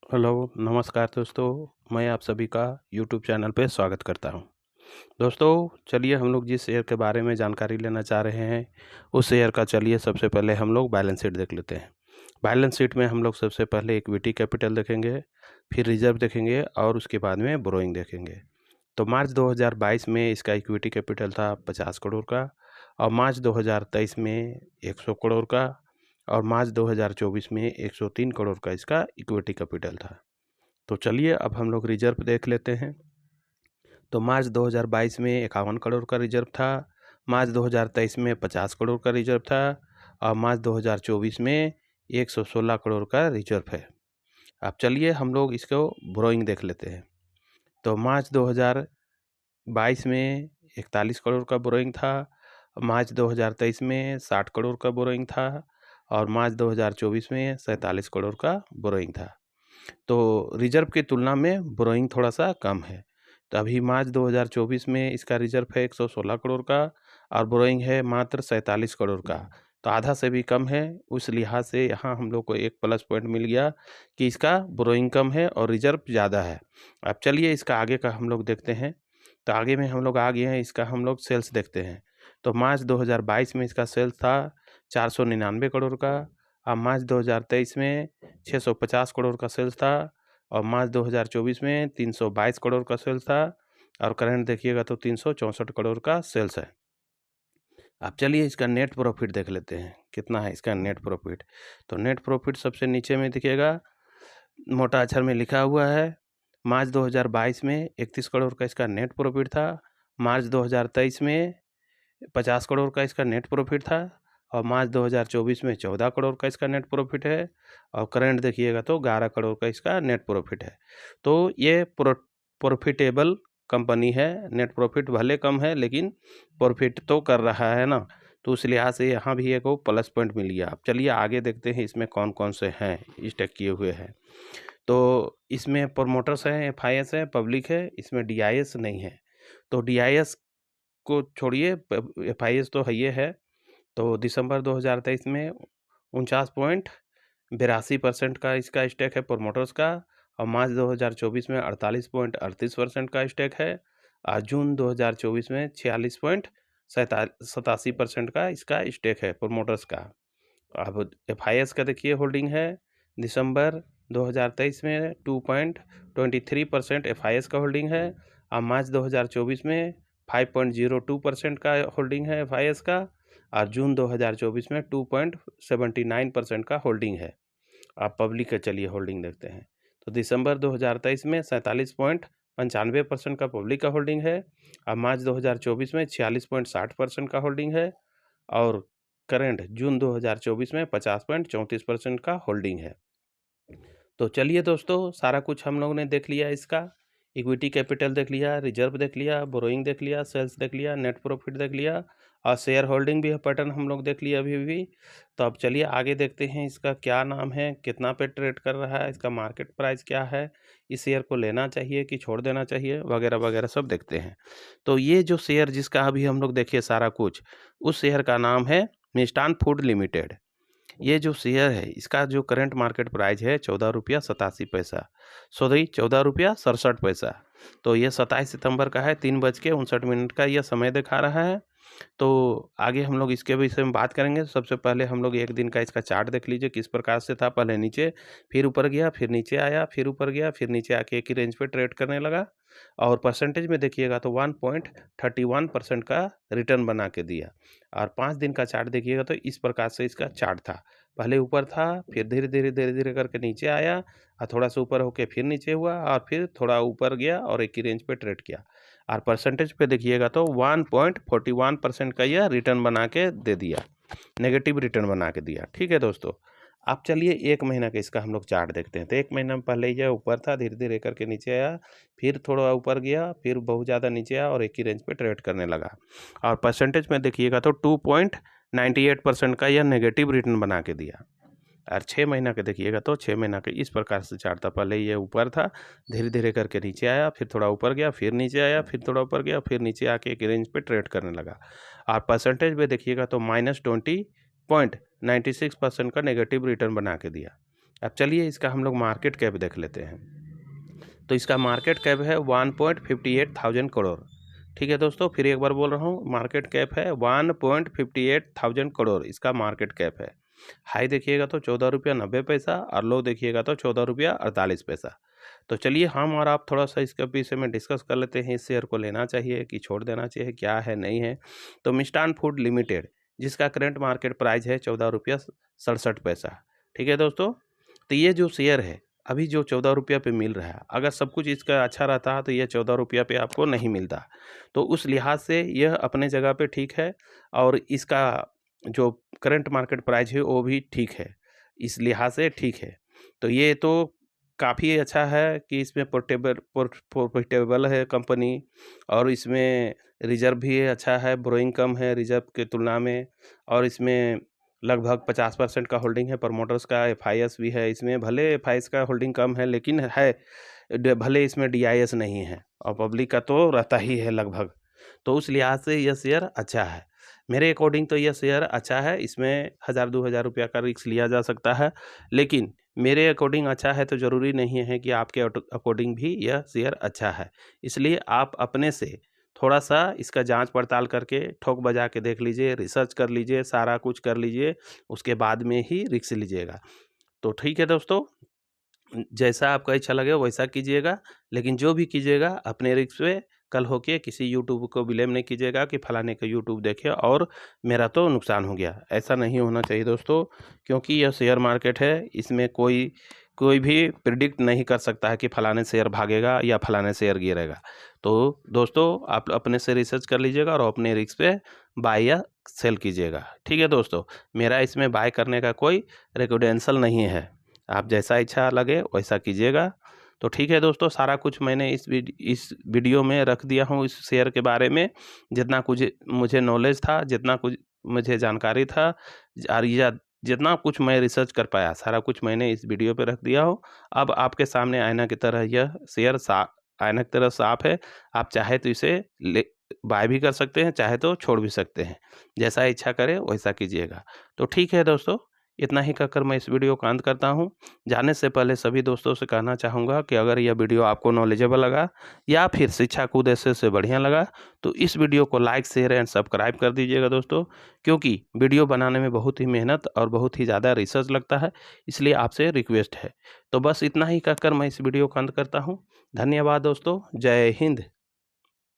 Hello, नमस्कार दोस्तों। मैं आप सभी का यूट्यूब चैनल पे स्वागत करता हूँ। दोस्तों, चलिए हम लोग जिस शेयर के बारे में जानकारी लेना चाह रहे हैं, उस शेयर का चलिए सबसे पहले हम लोग बैलेंस शीट देख लेते हैं। बैलेंस शीट में हम लोग सबसे पहले इक्विटी कैपिटल देखेंगे, फिर रिजर्व देखेंगे और उसके बाद में बोरोइंग देखेंगे। तो मार्च 2022 में इसका इक्विटी कैपिटल था 50 करोड़ का और मार्च 2023 में 100 करोड़ का और मार्च 2024 में 103 करोड़ का इसका इक्विटी कैपिटल था। तो चलिए अब हम लोग रिजर्व देख लेते हैं। तो मार्च 2022 में 51 करोड़ का रिजर्व था, मार्च 2023 में 50 करोड़ का रिजर्व था और मार्च 2024 में 116 करोड़ का रिजर्व है। अब चलिए हम लोग इसको बोरोइंग देख लेते हैं। तो मार्च 2022 में 41 करोड़ का बोरोइंग था, मार्च 2023 में 60 करोड़ का बोरोइंग था और मार्च 2024 में 47 करोड़ का बोरोइंग था। तो रिजर्व की तुलना में बोरोइंग थोड़ा सा कम है। तो अभी मार्च 2024 में इसका रिजर्व है 116 करोड़ का और बोरोइंग है मात्र 47 करोड़ का। तो आधा से भी कम है। उस लिहाज से यहाँ हम लोग को एक प्लस पॉइंट मिल गया कि इसका बोरोइंग कम है और रिजर्व ज़्यादा है। अब चलिए इसका आगे का हम लोग देखते हैं। तो आगे में हम लोग आ गए हैं, इसका हम लोग सेल्स देखते हैं। तो मार्च 2022 में इसका सेल्स था 499 करोड़ का और मार्च 2023 में 650 करोड़ का सेल्स था और मार्च 2024 में 322 करोड़ का सेल्स था और करंट देखिएगा तो 364 करोड़ का सेल्स है। अब चलिए इसका नेट प्रॉफिट देख लेते हैं, कितना है इसका नेट प्रॉफिट। तो नेट प्रॉफिट सबसे नीचे में दिखेगा, मोटा अक्षर में लिखा हुआ है। मार्च 2022 में 31 करोड़ का इसका नेट प्रॉफिट था, मार्च 2023 में 50 करोड़ का इसका नेट प्रॉफिट था और मार्च 2024 में 14 करोड़ का इसका नेट प्रॉफिट है और करंट देखिएगा तो 11 करोड़ का इसका नेट प्रॉफिट है। तो ये प्रॉफिटेबल कंपनी है। नेट प्रॉफिट भले कम है लेकिन प्रॉफिट तो कर रहा है ना, तो उस लिहाज से यहाँ भी एक वो प्लस पॉइंट मिल गया। अब चलिए आगे देखते हैं इसमें कौन कौन से हैं स्टेक किए हुए हैं। तो इसमें प्रोमोटर्स हैं, एफआईएस है, पब्लिक है, इसमें डीआईएस नहीं है। तो डीआईएस को छोड़िए, एफआईएस तो है ये है। तो दिसंबर 2023 में 49.82% का इसका स्टेक है प्रोमोटर्स का और मार्च 2024 में 48.38% का स्टेक है और जून 2024 में 46.87% का इसका स्टेक है प्रोमोटर्स का। अब एफआईएस का देखिए होल्डिंग है, दिसंबर 2023 में 2.23% एफआईएस का होल्डिंग है और मार्च 2024 में 5.02% का होल्डिंग है एफआईएस का और जून 2024 में 2.79% का होल्डिंग है। आप पब्लिक का चलिए होल्डिंग देखते हैं। तो दिसंबर 2023 में 47.95% का पब्लिक का होल्डिंग है और मार्च 2024 में 46.60% का होल्डिंग है और करंट जून 2024 में 50.34% का होल्डिंग है। तो चलिए दोस्तों, सारा कुछ हम लोगों ने देख लिया। इसका इक्विटी कैपिटल देख लिया, रिजर्व देख लिया, बोरोइंग देख लिया, सेल्स देख लिया, नेट प्रॉफिट देख लिया और शेयर होल्डिंग भी पैटर्न हम लोग देख लिया अभी भी। तो अब चलिए आगे देखते हैं इसका क्या नाम है, कितना पे ट्रेड कर रहा है, इसका मार्केट प्राइस क्या है, इस शेयर को लेना चाहिए कि छोड़ देना चाहिए, वगैरह वगैरह सब देखते हैं। तो ये जो शेयर जिसका अभी हम लोग देखिए सारा कुछ, उस शेयर का नाम है मिष्ठान फूड लिमिटेड। ये जो शेयर है इसका जो करंट मार्केट प्राइस है 14 रुपया 87 पैसा, सॉरी 14 रुपया 67 पैसा। तो ये 27 सितंबर का है, 3:59 का यह समय दिखा रहा है। तो आगे हम लोग इसके विषय में बात करेंगे। सबसे पहले हम लोग एक दिन का इसका चार्ट देख लीजिए किस प्रकार से था। पहले नीचे, फिर ऊपर गया, फिर नीचे आया, फिर ऊपर गया, फिर नीचे आके एक ही रेंज पे ट्रेड करने लगा और परसेंटेज में देखिएगा तो 1.31% का रिटर्न बना के दिया। और 5 दिन का चार्ट देखिएगा तो इस प्रकार से इसका चार्ट था। पहले ऊपर था, फिर धीरे धीरे करके नीचे आया और थोड़ा सा ऊपर होके फिर नीचे हुआ और फिर थोड़ा ऊपर गया और एक ही रेंज पे ट्रेड किया। और परसेंटेज पे देखिएगा तो 1.41% का यह रिटर्न बना के दे दिया, नेगेटिव रिटर्न बना के दिया। ठीक है दोस्तों, अब चलिए एक महीना का इसका हम लोग चार्ट देखते हैं। तो एक महीना में पहले यह ऊपर था, धीरे धीरे करके नीचे आया, फिर थोड़ा ऊपर गया, फिर बहुत ज़्यादा नीचे आया और एक ही रेंज पे ट्रेड करने लगा। और परसेंटेज में देखिएगा तो 2.98% का यह नेगेटिव रिटर्न बना के दिया। और 6 महीना के देखिएगा तो 6 महीना के इस प्रकार से चार्ट था। पहले ये ऊपर था, धीरे धीरे करके नीचे आया, फिर थोड़ा ऊपर गया, फिर नीचे आया, फिर थोड़ा ऊपर गया, फिर नीचे आके एक रेंज पे ट्रेड करने लगा। और परसेंटेज में देखिएगा तो -20.96% का नेगेटिव रिटर्न बना के दिया। अब चलिए इसका हम लोग मार्केट कैप देख लेते हैं। तो इसका मार्केट कैप है 1.58,000 करोड़। ठीक है दोस्तों, फिर एक बार बोल रहा हूँ, मार्केट कैप है 1.58,000 करोड़ इसका मार्केट कैप है। हाई देखिएगा तो 14 रुपया 90 पैसा और लो देखिएगा तो 14 रुपया 48 पैसा। तो चलिए हम और आप थोड़ा सा इसके विषय में डिस्कस कर लेते हैं, इस शेयर को लेना चाहिए कि छोड़ देना चाहिए, क्या है नहीं है। तो मिष्ठान फूड लिमिटेड, जिसका करंट मार्केट प्राइस है 14 रुपया 67 पैसा। ठीक है दोस्तों, तो ये जो शेयर है अभी जो 14 रुपया पे मिल रहा है, अगर सब कुछ इसका अच्छा रहता तो ये 14 रुपया पे आपको नहीं मिलता। तो उस लिहाज से यह अपने जगह पे ठीक है, और इसका जो करंट मार्केट प्राइस है वो भी ठीक है, इस लिहाज से ठीक है। तो ये तो काफ़ी अच्छा है कि इसमें प्रॉफिटेबल है कंपनी, और इसमें रिजर्व भी अच्छा है, बोरोइंग कम है रिजर्व के तुलना में, और इसमें लगभग 50% का होल्डिंग है प्रमोटर्स का। एफआईएस भी है इसमें, भले एफआईएस का होल्डिंग कम है लेकिन है, भले इसमें डीआईएस नहीं है, और पब्लिक का तो रहता ही है लगभग। तो उस लिहाज से यह शेयर अच्छा है, मेरे अकॉर्डिंग तो यह शेयर अच्छा है। इसमें 1000-2000 रुपया का रिस्क लिया जा सकता है, लेकिन मेरे अकॉर्डिंग अच्छा है तो ज़रूरी नहीं है कि आपके अकॉर्डिंग भी यह शेयर अच्छा है। इसलिए आप अपने से थोड़ा-सा इसका जाँच पड़ताल करके ठोक बजा के देख लीजिए, रिसर्च कर लीजिए, सारा कुछ कर लीजिए, उसके बाद में ही रिस्क लीजिएगा। तो ठीक है दोस्तों, जैसा आपको अच्छा लगे वैसा कीजिएगा, लेकिन जो भी कीजिएगा अपने रिस्क पे कल होके किसी यूट्यूब को ब्लेम नहीं कीजिएगा कि फलाने का यूट्यूब देखे और मेरा तो नुकसान हो गया। ऐसा नहीं होना चाहिए दोस्तों, क्योंकि यह शेयर मार्केट है, इसमें कोई भी प्रिडिक्ट नहीं कर सकता है कि फलाने शेयर भागेगा या फलाने शेयर गिरेगा। तो दोस्तों आप अपने से रिसर्च कर लीजिएगा और अपने रिस्क पे बाय या सेल कीजिएगा। ठीक है दोस्तों, मेरा इसमें बाय करने का कोई रेकोडेंसल नहीं है, आप जैसा इच्छा लगे वैसा कीजिएगा। तो ठीक है दोस्तों, सारा कुछ मैंने इस वीडियो में रख दिया हूँ इस शेयर के बारे में, जितना कुछ मुझे नॉलेज था, जितना कुछ मुझे जानकारी था, और या जितना कुछ मैं रिसर्च कर पाया, सारा कुछ मैंने इस वीडियो पे रख दिया हो। अब आपके सामने आईना की तरह यह शेयर आईना की तरह साफ है, आप चाहे तो इसे बाय भी कर सकते हैं, चाहे तो छोड़ भी सकते हैं, जैसा इच्छा करे वैसा कीजिएगा। तो ठीक है दोस्तों, इतना ही कहकर मैं इस वीडियो को अंत करता हूँ। जाने से पहले सभी दोस्तों से कहना चाहूँगा कि अगर यह वीडियो आपको नॉलेजेबल लगा या फिर शिक्षा के उद्देश्य से बढ़िया लगा, तो इस वीडियो को लाइक, शेयर एंड सब्सक्राइब कर दीजिएगा दोस्तों, क्योंकि वीडियो बनाने में बहुत ही मेहनत और बहुत ही ज़्यादा रिसर्च लगता है, इसलिए आपसे रिक्वेस्ट है। तो बस इतना ही कहकर मैं इस वीडियो को अंत करता हूँ। धन्यवाद दोस्तों, जय हिंद।